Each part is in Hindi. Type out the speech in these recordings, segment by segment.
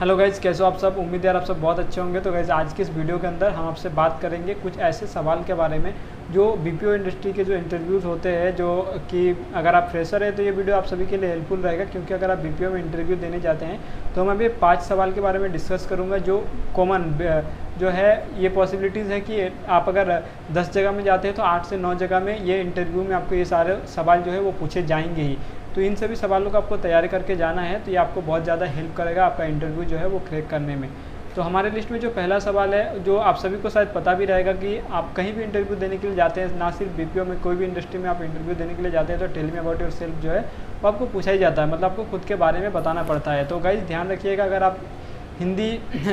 हेलो गाइज़, कैसे हो आप सब। उम्मीद है यार आप सब बहुत अच्छे होंगे। तो गाइज़ आज की इस वीडियो के अंदर हम आपसे बात करेंगे कुछ ऐसे सवाल के बारे में जो बीपीओ इंडस्ट्री के जो इंटरव्यूज़ होते हैं, जो कि अगर आप फ्रेशर है तो ये वीडियो आप सभी के लिए हेल्पफुल रहेगा, क्योंकि अगर आप बीपीओ में इंटरव्यू देने जाते हैं तो मैं अभी 5 सवाल के बारे में डिस्कस करूँगा जो कॉमन जो है ये पॉसिबिलिटीज़ है कि आप अगर 10 जगह में जाते हैं तो 8 से 9 जगह में ये इंटरव्यू में आपको ये सारे सवाल जो है वो पूछे जाएंगे ही। तो इन सभी सवालों को आपको तैयारी करके जाना है, तो ये आपको बहुत ज़्यादा हेल्प करेगा आपका इंटरव्यू जो है वो क्रैक करने में। तो हमारे लिस्ट में जो पहला सवाल है, जो आप सभी को शायद पता भी रहेगा कि आप कहीं भी इंटरव्यू देने के लिए जाते हैं, ना सिर्फ बीपीओ में, कोई भी इंडस्ट्री में आप इंटरव्यू देने के लिए जाते हैं तो tell me about yourself जो है वो आपको पूछा ही जाता है, मतलब आपको खुद के बारे में बताना पड़ता है। तो गाइस ध्यान रखिएगा, अगर आप हिंदी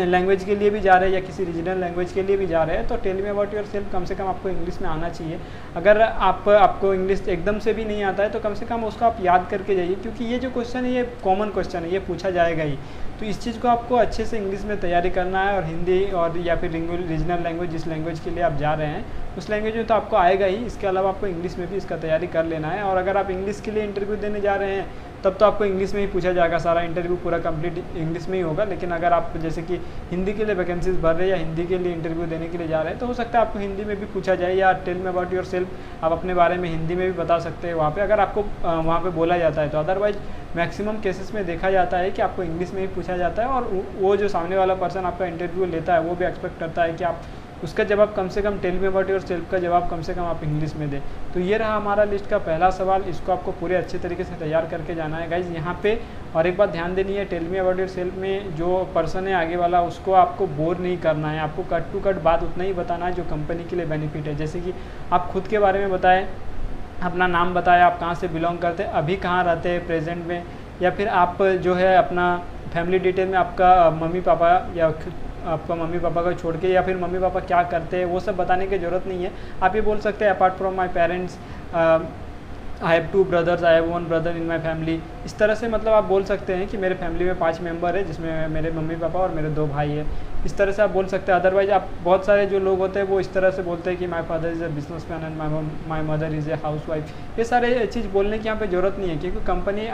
लैंग्वेज के लिए भी जा रहे हैं या किसी रीजनल लैंग्वेज के लिए भी जा रहे हैं तो tell me about yourself कम से कम आपको इंग्लिश में आना चाहिए। अगर आपको इंग्लिश एकदम से भी नहीं आता है तो कम से कम उसको आप याद करके जाइए, क्योंकि ये जो क्वेश्चन है ये कॉमन क्वेश्चन है, ये पूछा जाएगा ही। तो इस चीज़ को आपको अच्छे से इंग्लिश में तैयारी करना है, और हिंदी और या फिर रीजनल लैंग्वेज, जिस लैंग्वेज के लिए आप जा रहे हैं उस लैंग्वेज में तो आपको आएगा ही। इसके अलावा आपको इंग्लिश में भी इसका तैयारी कर लेना है। और अगर आप इंग्लिश के लिए इंटरव्यू देने जा रहे हैं तब तो आपको इंग्लिश में ही पूछा जाएगा, सारा इंटरव्यू पूरा कंप्लीट इंग्लिश में ही होगा। लेकिन अगर आप जैसे कि हिंदी के लिए वैकेंसीज भर रहे हैं या हिंदी के लिए इंटरव्यू देने के लिए जा रहे हैं तो हो सकता है आपको हिंदी में भी पूछा जाए, या tell me about yourself आप अपने बारे में हिंदी में भी बता सकते हैं वहाँ पे, अगर आपको वहाँ पे बोला जाता है तो। अदरवाइज मैक्सिमम केसेस में देखा जाता है कि आपको इंग्लिश में ही पूछा जाता है, और वो जो सामने वाला पर्सन आपका इंटरव्यू लेता है वो भी एक्सपेक्ट करता है कि आप उसका जवाब कम से कम, tell me about yourself का जवाब कम से कम आप इंग्लिश में दें। तो ये रहा हमारा लिस्ट का पहला सवाल, इसको आपको पूरे अच्छे तरीके से तैयार करके जाना है गाइज यहाँ पे। और एक बात ध्यान देनी है, tell me about yourself में जो पर्सन है आगे वाला, उसको आपको बोर नहीं करना है, आपको कट टू कट बात उतना ही बताना है जो कंपनी के लिए बेनिफिट है। जैसे कि आप खुद के बारे में बताएं, अपना नाम बताया, आप कहाँ से बिलोंग करते हैं, अभी कहाँ रहते हैं प्रेजेंट में, या फिर आप जो है अपना फैमिली डिटेल में आपका मम्मी पापा या आपका मम्मी पापा को छोड़ के, या फिर मम्मी पापा क्या करते हैं वो सब बताने की ज़रूरत नहीं है। आप ये बोल सकते हैं apart from my parents I have 2 brothers, I have 1 brother in my family. इस तरह से मतलब आप बोल सकते हैं कि मेरे फैमिली में 5 मेंबर है, जिसमें मेरे मम्मी पापा और मेरे 2 भाई है। इस तरह से आप बोल सकते हैं। अदरवाइज आप बहुत सारे जो लोग होते हैं वो इस तरह से बोलते हैं कि my father is a businessman and my mother is a house wife. ये सारे चीज़ बोलने की यहाँ पे ज़रूरत नहीं है, क्योंकि कंपनी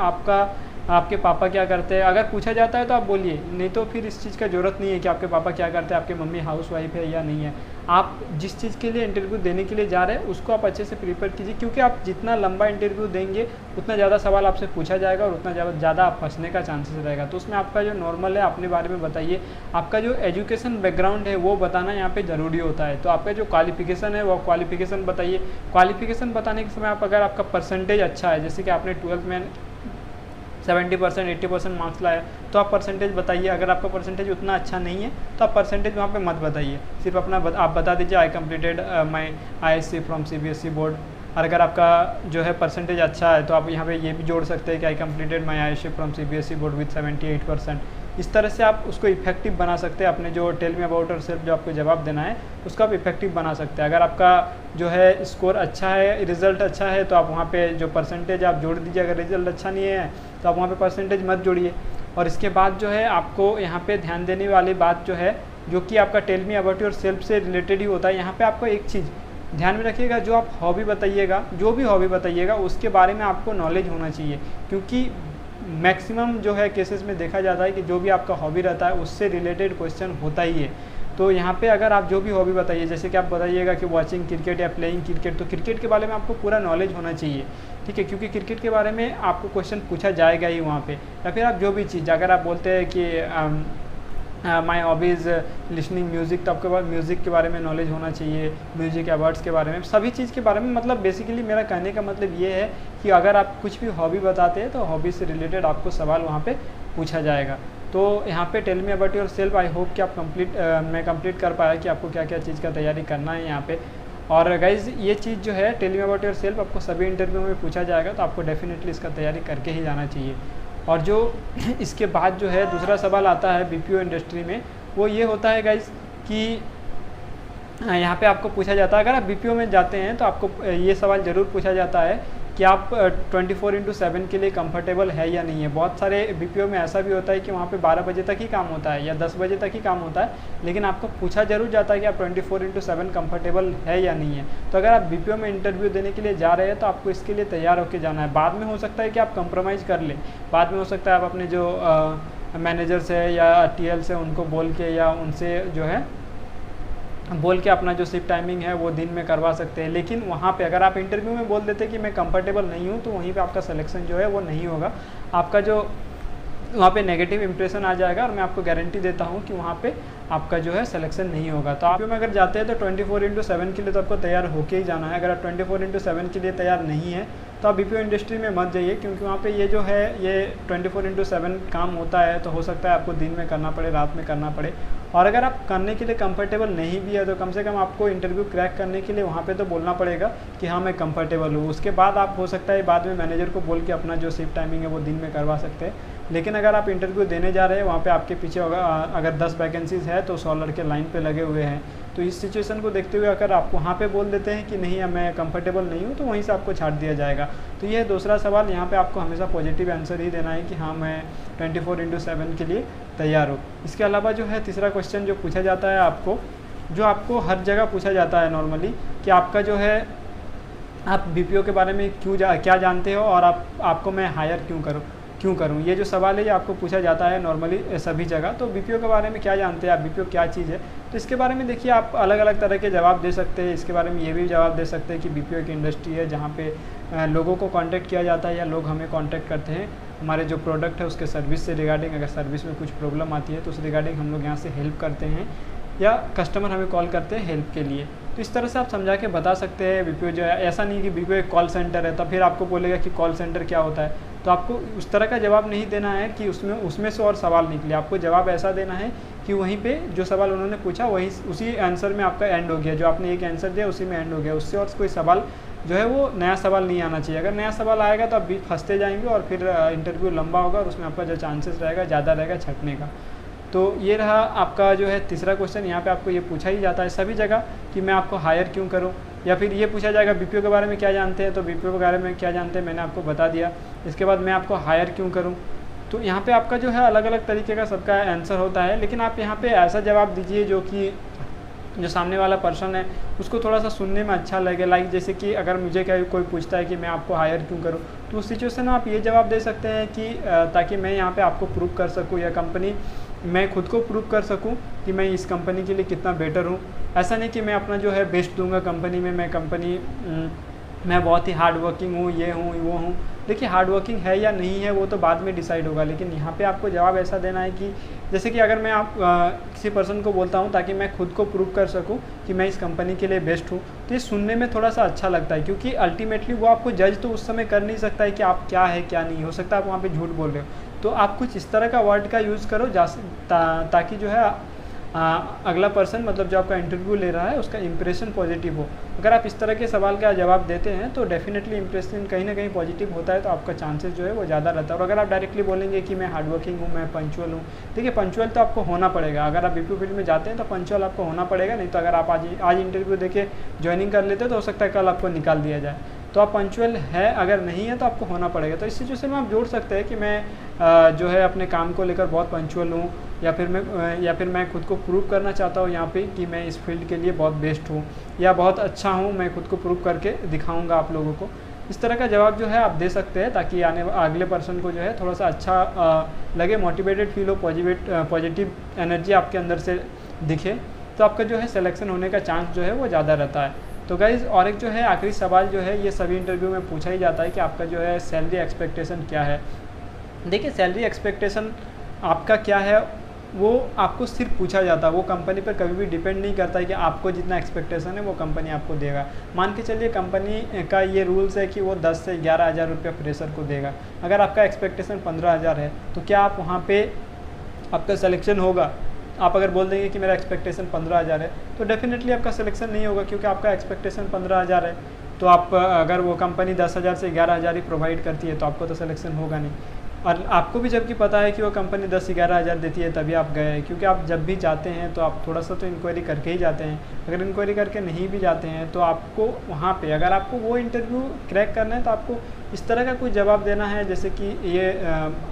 आपके पापा क्या करते हैं अगर पूछा जाता है तो आप बोलिए, नहीं तो फिर इस चीज़ का ज़रूरत नहीं है कि आपके पापा क्या करते हैं, आपके मम्मी हाउस वाइफ है या नहीं है। आप जिस चीज़ के लिए इंटरव्यू देने के लिए जा रहे हैं उसको आप अच्छे से प्रिपेयर कीजिए, क्योंकि आप जितना लंबा इंटरव्यू देंगे उतना ज़्यादा सवाल आपसे पूछा जाएगा और उतना ज़्यादा आप फंसने का चांसेस रहेगा। तो उसमें आपका जो नॉर्मल है अपने बारे में बताइए, आपका जो एजुकेशन बैकग्राउंड है वो बताना यहाँ पे ज़रूरी होता है। तो आपका जो क्वालिफिकेशन है वो क्वालिफिकेशन बताइए। क्वालिफिकेशन बताने के समय आप अगर आपका परसेंटेज अच्छा है, जैसे कि आपने 12th में 70% 80% मार्क्स लाया तो आप परसेंटेज बताइए। अगर आपका परसेंटेज उतना अच्छा नहीं है तो आप परसेंटेज वहाँ पे मत बताइए, सिर्फ अपना आप बता दीजिए I completed my ISC from CBSE board. और अगर आपका जो है परसेंटेज अच्छा है तो आप यहाँ पे ये भी जोड़ सकते हैं कि I completed my ISC from CBSE board with 78%। इस तरह से आप उसको इफेक्टिव बना सकते हैं। अपने जो tell me about yourself जो आपको जवाब देना है उसका आप इफेक्टिव बना सकते हैं। अगर आपका जो है स्कोर अच्छा है, रिजल्ट अच्छा है, तो आप वहाँ पे जो परसेंटेज आप जोड़ दीजिए। अगर रिजल्ट अच्छा नहीं है तो आप वहाँ पे परसेंटेज मत जोड़िए। और इसके बाद जो है आपको यहाँ पे ध्यान देने वाली बात जो है, जो कि आपका tell me about yourself से रिलेटेड ही होता है, यहाँ पे आपको एक चीज़ ध्यान में रखिएगा, जो आप हॉबी बताइएगा, जो भी हॉबी बताइएगा उसके बारे में आपको नॉलेज होना चाहिए, क्योंकि मैक्सिमम जो है केसेस में देखा जाता है कि जो भी आपका हॉबी रहता है उससे रिलेटेड क्वेश्चन होता ही है। तो यहाँ पे अगर आप जो भी हॉबी बताइए, जैसे कि आप बताइएगा कि वॉचिंग क्रिकेट या प्लेइंग क्रिकेट, तो क्रिकेट के बारे में आपको पूरा नॉलेज होना चाहिए, ठीक है, क्योंकि क्रिकेट के बारे में आपको क्वेश्चन पूछा जाएगा ही वहाँ पे। या फिर आप जो भी चीज़, अगर आप बोलते हैं कि माई हॉबीज़ लिसनिंग म्यूज़िक, तो आपके पास म्यूज़िक के बारे में नॉलेज होना चाहिए, म्यूज़िक अवार्ड्स के बारे में, सभी चीज़ के बारे में। मतलब बेसिकली मेरा कहने का मतलब ये है कि अगर आप कुछ भी हॉबी बताते हैं तो हॉबी से रिलेटेड आपको सवाल वहाँ पे पूछा जाएगा। तो यहाँ पे tell me about yourself, I hope कि आप मैं कंप्लीट कर पाया कि आपको क्या क्या चीज़ का तैयारी करना है यहाँ पे। और गाइज़ ये चीज़ जो है tell me about yourself आपको सभी इंटरव्यू में पूछा जाएगा, तो आपको डेफिनेटली इसका तैयारी करके ही जाना चाहिए। और जो इसके बाद जो है दूसरा सवाल आता है बीपीओ इंडस्ट्री में, वो ये होता है गाइज़ कि यहाँ पे आपको पूछा जाता है, अगर आप बीपीओ में जाते हैं तो आपको ये सवाल ज़रूर पूछा जाता है कि आप 24/7 के लिए कंफर्टेबल है या नहीं है। बहुत सारे बीपीओ में ऐसा भी होता है कि वहाँ पे 12 बजे तक ही काम होता है या 10 बजे तक ही काम होता है, लेकिन आपको पूछा जरूर जाता है कि आप 24/7 कंफर्टेबल है या नहीं है। तो अगर आप बीपीओ में इंटरव्यू देने के लिए जा रहे हैं तो आपको इसके लिए तैयार होकर जाना है। बाद में हो सकता है कि आप कंप्रोमाइज़ कर लें, बाद में हो सकता है आप अपने जो मैनेजर से या टीएल से उनको बोल के या उनसे जो है बोल के अपना जो शिफ्ट टाइमिंग है वो दिन में करवा सकते हैं। लेकिन वहाँ पे अगर आप इंटरव्यू में बोल देते कि मैं कंफर्टेबल नहीं हूँ, तो वहीं पे आपका सिलेक्शन जो है वो नहीं होगा, आपका जो वहाँ पे नेगेटिव इंप्रेशन आ जाएगा और मैं आपको गारंटी देता हूँ कि वहाँ पे आपका जो है सिलेक्शन नहीं होगा। तो आप में अगर जाते हैं तो 24/7 के लिए तो आपको तैयार होके ही जाना है। अगर आप 24/7 के लिए तैयार नहीं है तो आप बीपीओ इंडस्ट्री में मत जाइए, क्योंकि वहाँ पे ये जो है ये 24/7 काम होता है, तो हो सकता है आपको दिन में करना पड़े, रात में करना पड़े। और अगर आप करने के लिए कंफर्टेबल नहीं भी है तो कम से कम आपको इंटरव्यू क्रैक करने के लिए वहाँ पे तो बोलना पड़ेगा कि हाँ मैं कंफर्टेबल हूँ। उसके बाद आप हो सकता है बाद में मैनेजर को बोल के अपना जो शिफ्ट टाइमिंग है वो दिन में करवा सकते हैं। लेकिन अगर आप इंटरव्यू देने जा रहे हैं, वहाँ पे आपके पीछे अगर 10 वैकेंसीज़ है तो 100 लड़के लाइन पे लगे हुए हैं, तो इस सिचुएशन को देखते हुए अगर आप वहाँ पे बोल देते हैं कि नहीं मैं कंफर्टेबल नहीं हूँ, तो वहीं से आपको छाट दिया जाएगा। तो ये दूसरा सवाल, यहाँ पे आपको हमेशा पॉजिटिव आंसर ही देना है कि हाँ मैं 24/7 के लिए तैयार हूँ। इसके अलावा जो है तीसरा क्वेश्चन जो पूछा जाता है आपको, जो आपको हर जगह पूछा जाता है नॉर्मली, कि आपका जो है आप बीपीओ के बारे में क्या जानते हो और आपको मैं हायर क्यों करूं, ये जो सवाल है ये आपको पूछा जाता है नॉर्मली सभी जगह। तो बीपीओ के बारे में क्या जानते हैं आप, बीपीओ क्या चीज़ है, तो इसके बारे में देखिए आप अलग अलग तरह के जवाब दे सकते हैं। इसके बारे में ये भी जवाब दे सकते हैं कि बीपीओ एक इंडस्ट्री है जहाँ पे लोगों को कांटेक्ट किया जाता है या लोग हमें कांटेक्ट करते हैं हमारे जो प्रोडक्ट है उसके सर्विस से रिगार्डिंग। अगर सर्विस में कुछ प्रॉब्लम आती है तो उस रिगार्डिंग हम लोग यहाँ से हेल्प करते हैं, या कस्टमर हमें कॉल करते हैं हेल्प के लिए। तो इस तरह से आप समझा के बता सकते हैं बीपीओ जो है। ऐसा नहीं कि बीपीओ एक कॉल सेंटर है, तब फिर आपको बोलेगा कि कॉल सेंटर क्या होता है, तो आपको उस तरह का जवाब नहीं देना है कि उसमें से और सवाल निकले। आपको जवाब ऐसा देना है कि वहीं पे जो सवाल उन्होंने पूछा वहीं उसी आंसर में आपका एंड हो गया, जो आपने एक आंसर दिया उसी में एंड हो गया, उससे और कोई सवाल जो है वो नया सवाल नहीं आना चाहिए। अगर नया सवाल आएगा तो आप फंसते जाएंगे और फिर इंटरव्यू लंबा होगा और उसमें आपका जो चांसेस रहेगा ज़्यादा रहेगा छटने का। तो ये रहा आपका जो है तीसरा क्वेश्चन। यहाँ पे आपको ये पूछा ही जाता है सभी जगह कि मैं आपको हायर क्यों करूँ, या फिर ये पूछा जाएगा बीपीओ के बारे में क्या जानते हैं, तो बीपीओ के बारे में क्या जानते हैं मैंने आपको बता दिया। इसके बाद मैं आपको हायर क्यों करूँ, तो यहाँ पे आपका जो है अलग अलग तरीके का सबका आंसर होता है। लेकिन आप यहाँ पे ऐसा जवाब दीजिए जो कि जो सामने वाला पर्सन है उसको थोड़ा सा सुनने में अच्छा लगे। लाइक जैसे कि अगर मुझे क्या कोई पूछता है कि मैं आपको हायर क्यों करूं, तो उस सिचुएशन में आप ये जवाब दे सकते हैं कि ताकि मैं यहाँ पे आपको प्रूव कर सकूं, या कंपनी मैं खुद को प्रूव कर सकूं कि मैं इस कंपनी के लिए कितना बेटर हूँ। ऐसा नहीं कि मैं अपना जो है बेस्ट दूंगा कंपनी में, मैं बहुत ही हार्ड वर्किंग हूँ, ये हूँ वो हूँ। देखिए हार्ड वर्किंग है या नहीं है वो तो बाद में डिसाइड होगा, लेकिन यहाँ पे आपको जवाब ऐसा देना है कि जैसे कि अगर मैं किसी पर्सन को बोलता हूँ ताकि मैं खुद को प्रूव कर सकूँ कि मैं इस कंपनी के लिए बेस्ट हूँ, तो ये सुनने में थोड़ा सा अच्छा लगता है, क्योंकि अल्टीमेटली वो आपको जज तो उस समय कर नहीं सकता है कि आप क्या है क्या नहीं। हो सकता है आप वहाँ पर झूठ बोल रहे हो, तो आप कुछ इस तरह का वर्ड का यूज़ करो ताकि जो है अगला पर्सन मतलब जो आपका इंटरव्यू ले रहा है उसका इंप्रेशन पॉजिटिव हो। अगर आप इस तरह के सवाल का जवाब देते हैं तो डेफिनेटली इंप्रेशन कहीं ना कहीं पॉजिटिव होता है, तो आपका चांसेस जो है वो ज़्यादा रहता है। और अगर आप डायरेक्टली बोलेंगे कि मैं हार्ड वर्किंग हूँ, मैं पंचुअल हूँ, देखिए पंचुअल तो आपको होना पड़ेगा। अगर आप बीपीओ फील्ड में जाते हैं तो पंचुअल आपको होना पड़ेगा, नहीं तो अगर आप आज इंटरव्यू देके ज्वाइनिंग कर लेते तो हो सकता है कल आपको निकाल दिया जाए। तो आप पंचुअल है, अगर नहीं है तो आपको होना पड़ेगा। तो इस सिचुएशन में आप जोड़ सकते हैं कि मैं जो है अपने काम को लेकर बहुत पंचुअल हूँ, या फिर मैं खुद को प्रूव करना चाहता हूँ यहाँ पे कि मैं इस फील्ड के लिए बहुत बेस्ट हूँ या बहुत अच्छा हूँ, मैं खुद को प्रूव करके दिखाऊंगा आप लोगों को। इस तरह का जवाब जो है आप दे सकते हैं ताकि अगले पर्सन को जो है थोड़ा सा अच्छा लगे, मोटिवेटेड फील हो, पॉजिटिव एनर्जी आपके अंदर से दिखे, तो आपका जो है सिलेक्शन होने का चांस जो है वो ज़्यादा रहता है। तो गाइज़ और एक जो है आखिरी सवाल जो है ये सभी इंटरव्यू में पूछा ही जाता है कि आपका जो है सैलरी एक्सपेक्टेशन क्या है। देखिए सैलरी एक्सपेक्टेशन आपका क्या है वो आपको सिर्फ पूछा जाता है, वो कंपनी पर कभी भी डिपेंड नहीं करता है कि आपको जितना एक्सपेक्टेशन है वो कंपनी आपको देगा। मान के चलिए कंपनी का ये रूल्स है कि वो 10 से 11 हज़ार रुपये फ्रेशर को देगा। अगर आपका एक्सपेक्टेशन 15 हज़ार है तो क्या आप वहाँ पे आपका सिलेक्शन होगा? आप अगर बोल देंगे कि मेरा एक्सपेक्टेशन 15 हज़ार है तो डेफिनेटली आपका सिलेक्शन नहीं होगा, क्योंकि आपका एक्सपेक्टेशन 15 हज़ार है। तो आप अगर वो कंपनी 10 हज़ार से 11 हज़ार ही प्रोवाइड करती है तो आपको तो सिलेक्शन होगा नहीं। और आपको भी जबकि पता है कि वो कंपनी 10-11 हज़ार देती है तभी आप गए, क्योंकि आप जब भी जाते हैं तो आप थोड़ा सा तो इंक्वायरी करके ही जाते हैं। अगर इंक्वायरी करके नहीं भी जाते हैं तो आपको वहाँ पे अगर आपको वो इंटरव्यू क्रैक करना है तो आपको इस तरह का कुछ जवाब देना है, जैसे कि ये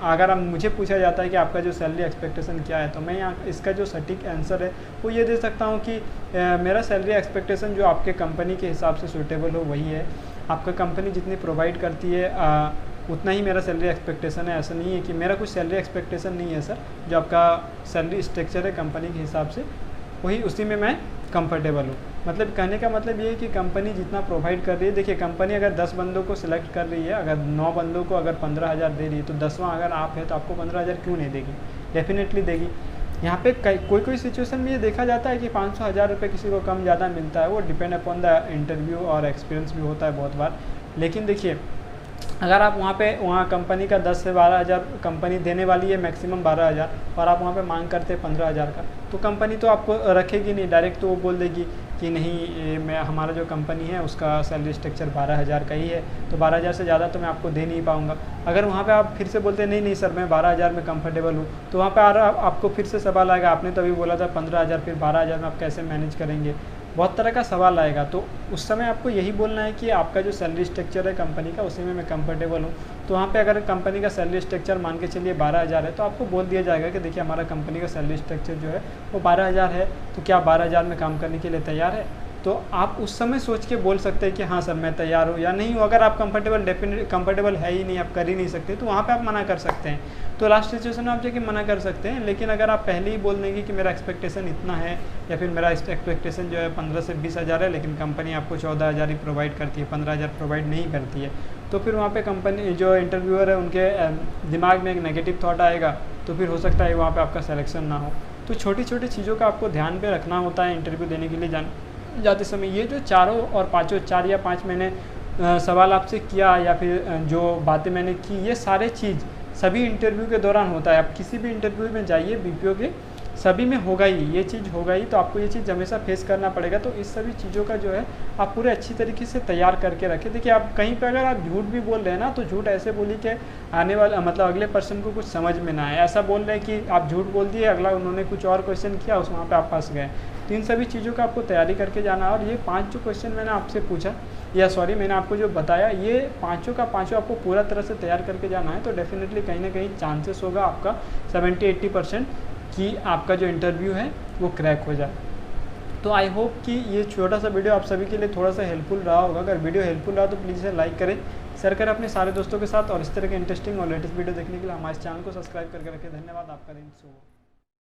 अगर मुझे पूछा जाता है कि आपका जो सैलरी एक्सपेक्टेशन क्या है, तो मैं यहाँ इसका जो सटीक आंसर है वो ये दे सकता हूँ कि मेरा सैलरी एक्सपेक्टेशन जो आपके कंपनी के हिसाब से सूटेबल हो वही है। आपका कंपनी जितनी प्रोवाइड करती है उतना ही मेरा सैलरी एक्सपेक्टेशन है। ऐसा नहीं है कि मेरा कुछ सैलरी एक्सपेक्टेशन नहीं है सर, जो आपका सैलरी स्ट्रक्चर है कंपनी के हिसाब से वही उसी में मैं कंफर्टेबल हूँ। मतलब कहने का मतलब ये है कि कंपनी जितना प्रोवाइड कर रही है, देखिए कंपनी अगर 10 बंदों को सिलेक्ट कर रही है, अगर 9 बंदों को अगर 15,000 दे रही है, तो 10वां अगर आप है तो आपको 15,000 क्यों नहीं देगी, डेफिनेटली देगी। यहाँ पे कोई सिचुएशन में ये देखा जाता है कि 500-1000 रुपये किसी को कम ज़्यादा मिलता है, वो डिपेंड अपॉन द इंटरव्यू और एक्सपीरियंस भी होता है बहुत बार। लेकिन देखिए अगर आप वहाँ कंपनी का 10 से 12,000 कंपनी देने वाली है, मैक्सिमम 12,000, और आप वहाँ पे मांग करते हैं 15,000 का, तो कंपनी तो आपको रखेगी नहीं, डायरेक्ट तो वो बोल देगी कि नहीं मैं हमारा जो कंपनी है उसका सैलरी स्ट्रक्चर 12,000 का ही है, तो 12,000 से ज़्यादा तो मैं आपको दे नहीं पाऊँगा। अगर वहाँ पे आप फिर से बोलते हैं नहीं सर मैं 12,000 में कंफर्टेबल हूँ, तो वहाँ पे आपको फिर से सवाल आएगा, आपने तो अभी बोला था 15,000, फिर 12,000 में आप कैसे मैनेज करेंगे, बहुत तरह का सवाल आएगा। तो उस समय आपको यही बोलना है कि आपका जो सैलरी स्ट्रक्चर है कंपनी का उसी में मैं कंफर्टेबल हूँ। तो वहाँ पे अगर कंपनी का सैलरी स्ट्रक्चर मान के चलिए 12,000 है, तो आपको बोल दिया जाएगा कि देखिए हमारा कंपनी का सैलरी स्ट्रक्चर जो है वो 12,000 है, तो क्या आप 12,000 में काम करने के लिए तैयार है। तो आप उस समय सोच के बोल सकते हैं कि हाँ सर मैं तैयार हूँ या नहीं हूँ। अगर आप कंफर्टेबल है ही नहीं, आप कर ही नहीं सकते, तो वहाँ पे आप मना कर सकते हैं। तो लास्ट सिचुएशन में आप जाके मना कर सकते हैं। लेकिन अगर आप पहले ही बोल देंगे कि मेरा एक्सपेक्टेशन इतना है, या फिर मेरा एक्सपेक्टेशन जो है 15 से 20,000 है, लेकिन कंपनी आपको 14,000 ही प्रोवाइड करती है, 15,000 प्रोवाइड नहीं करती है, तो फिर वहाँ पे कंपनी जो इंटरव्यूअर है उनके दिमाग में एक नेगेटिव थॉट आएगा, तो फिर हो सकता है वहाँ पे आपका सिलेक्शन ना हो। तो छोटी छोटी चीज़ों का आपको ध्यान पे रखना होता है इंटरव्यू देने के लिए जाते समय। ये जो 4 या 5 मैंने सवाल आपसे किया, या फिर जो बातें मैंने की, ये सारे चीज़ सभी इंटरव्यू के दौरान होता है। आप किसी भी इंटरव्यू में जाइए, बीपीओ के सभी में होगा ही, ये चीज़ होगा ही, तो आपको ये चीज़ हमेशा फेस करना पड़ेगा। तो इस सभी चीज़ों का जो है आप पूरे अच्छी तरीके से तैयार करके रखें। देखिए आप कहीं पर अगर आप झूठ भी बोल रहे हैं ना, तो झूठ ऐसे बोलिए कि आने वाला मतलब अगले पर्सन को कुछ समझ में ना आए। ऐसा बोल रहे हैं कि आप झूठ बोल दिए, अगला उन्होंने कुछ और क्वेश्चन किया, उस वहाँ पर आप फंस गए। तो इन सभी चीज़ों का आपको तैयारी करके जाना है। और ये 5 जो क्वेश्चन मैंने आपसे पूछा, या सॉरी मैंने आपको जो बताया, ये पाँचों का पाँचों आपको पूरा तरह से तैयार करके जाना है। तो डेफिनेटली कहीं ना कहीं चांसेस होगा आपका 70-80% कि आपका जो इंटरव्यू है वो क्रैक हो जाए। तो आई होप कि ये छोटा सा वीडियो आप सभी के लिए थोड़ा सा हेल्पफुल रहा होगा। अगर वीडियो हेल्पफुल रहा तो प्लीज़ इसे लाइक करें, शेयर करें अपने सारे दोस्तों के साथ, और इस तरह के इंटरेस्टिंग और लेटेस्ट वीडियो देखने के लिए हमारे चैनल को सब्सक्राइब करके रखें। धन्यवाद, आपका दिन शुभ हो।